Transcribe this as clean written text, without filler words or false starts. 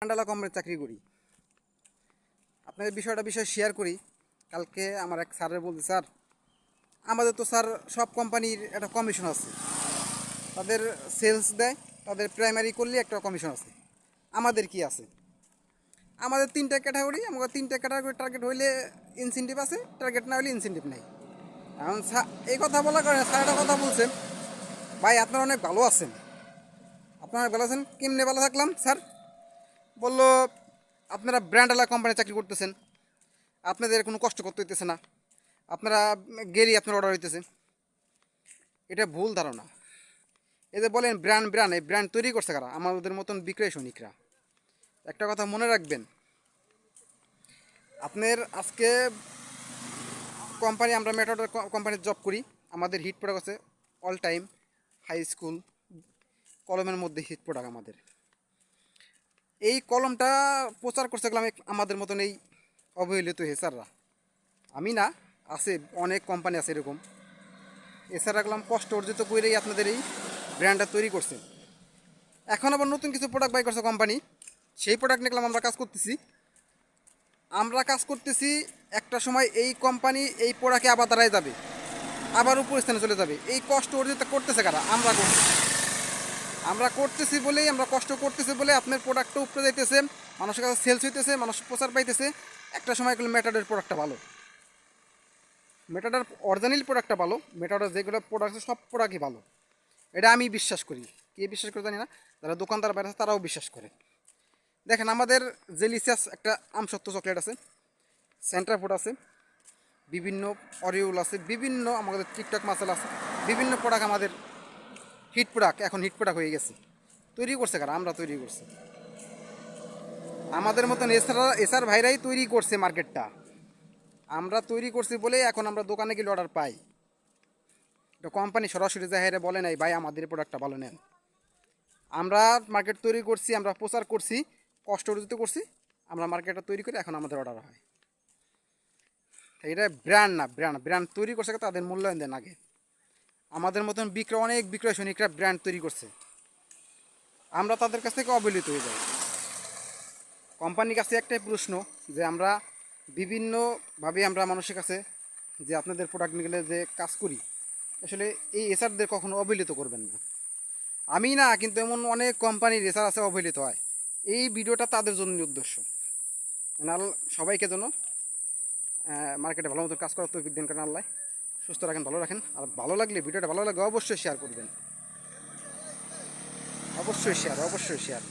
ব্র্যান্ডওয়ালা কোম্পানির চাকরি করি। আপনাদের বিষয় শেয়ার করি। কালকে আমার এক স্যারের বলতে, স্যার আমাদের তো স্যার সব কোম্পানির একটা কমিশন আছে, তাদের সেলস দেয়, তাদের প্রাইমারি করলে একটা কমিশন আছে, আমাদের কি আছে? আমাদের তিনটা ক্যাটাগরি, আমাদের তিনটা ক্যাটাগরি টার্গেট হইলে ইনসেন্টিভ আছে, টার্গেট না হলে ইনসেন্টিভ নেই। এখন এই কথা বলার কারণে স্যার একটা কথা বলছেন, ভাই আপনারা অনেক ভালো আছেন। আপনারা অনেক ভালো আছেন, কেমনে ভালো থাকলাম স্যার? বললো আপনারা ব্র্যান্ডওয়ালা কোম্পানি চাকরি করতেছেন, আপনাদের কোনো কষ্ট করতে হইতেছে না, আপনারা গেলেই আপনার অর্ডার হইতেছে। এটা ভুল ধারণা। এই যে বলেন ব্র্যান্ড ব্র্যান্ড, এই ব্র্যান্ড তৈরি করছে কারা? আমাদের মতন বিক্রয় সৈনিকরা। একটা কথা মনে রাখবেন, আপনার আজকে কোম্পানি, আমরা মেটাডোর কোম্পানির জব করি, আমাদের হিট প্রোডাক্ট আছে অল টাইম, হাই স্কুল কলমের মধ্যে হিট প্রোডাক্ট আমাদের। এই কলমটা প্রচার করতে গেলাম আমাদের মতন এই অবহেলিত হেসাররা। আমি না, আছে অনেক কোম্পানি আছে এরকম। এছাড়া গেলাম কষ্ট অর্জিত করেই আপনাদের এই ব্র্যান্ডটা তৈরি করছে। এখন আবার নতুন কিছু প্রোডাক্ট বাই করছে কোম্পানি, সেই প্রোডাক্ট নিয়ে আমরা কাজ করতেছি। একটা সময় এই কোম্পানি এই প্রোডাক্টে আবার দাঁড়ায় যাবে, আবার উপর স্থানে চলে যাবে। এই কষ্ট অর্জিত করতেছে কারা? আমরা করতেছি বলেই, আমরা কষ্ট করতেছি বলে আপনার প্রোডাক্টটা উপরে যাইতেছে, মানুষের কাছে সেলস হইতেছে, মানুষ প্রচার পাইতেছে। একটা সময় এগুলো মেটাডোর প্রোডাক্টটা ভালো, মেটাডোর অরিজিনাল প্রোডাক্টটা ভালো, মেটাডোর যেগুলো প্রোডাক্ট সব প্রোডাক্টই ভালো। এটা আমি বিশ্বাস করি, কে বিশ্বাস করে জানি না, যারা দোকানদার বাইরে আছে তারাও বিশ্বাস করে। দেখেন আমাদের জেলিসিয়াস একটা আমসত্ব চকলেট আছে, সেন্টার ফুড আছে, বিভিন্ন অরিওল আছে, বিভিন্ন আমাদের টিকটক মাসাল আছে, বিভিন্ন প্রোডাক্ট আমাদের হিট প্রোডাক্ট, এখন হিট প্রোডাক্ট হয়ে গেছে। তৈরি করছে কারা? আমরা তৈরি করছি। আমাদের মতন এসার ভাইরাই তৈরি করছে মার্কেটটা। আমরা তৈরি করছি বলে এখন আমরা দোকানে গেলে অর্ডার পাই। এটা কোম্পানি সরাসরি যায় বলে নাই ভাই আমাদের প্রোডাক্টটা ভালো নেন। আমরা মার্কেট তৈরি করছি, আমরা প্রচার করছি, কষ্ট অর্জিত করছি, আমরা মার্কেটটা তৈরি করে এখন আমাদের অর্ডার হয়। এটা ব্র্যান্ড না, ব্র্যান্ড তৈরি করছে তাদের মূল্যায়ন দেন আগে। আমাদের মতন অনেক বিক্রয় সৈনিকরা ব্র্যান্ড তৈরি করছে, আমরা তাদের কাছ থেকে অবহেলিত হয়ে যাই। কোম্পানির কাছে একটাই প্রশ্ন, যে আমরা বিভিন্নভাবে আমরা মানুষের কাছে যে আপনাদের প্রোডাক্ট নিয়ে যে কাজ করি, আসলে এই এসারদের কখনো অবহেলিত করবেন না। আমি না, কিন্তু এমন অনেক কোম্পানির এসার আছে অবহেলিত হয়। এই ভিডিওটা তাদের জন্য উদ্দেশ্য, সবাইকে যেন মার্কেটে ভালো মতো কাজ করার তৌফিক দেন। কারণ আল্লাহ সুস্থ রাখেন, ভালো রাখেন। আর ভালো লাগলে, ভিডিওটা ভালো লাগলে অবশ্যই শেয়ার করবেন, অবশ্যই শেয়ার।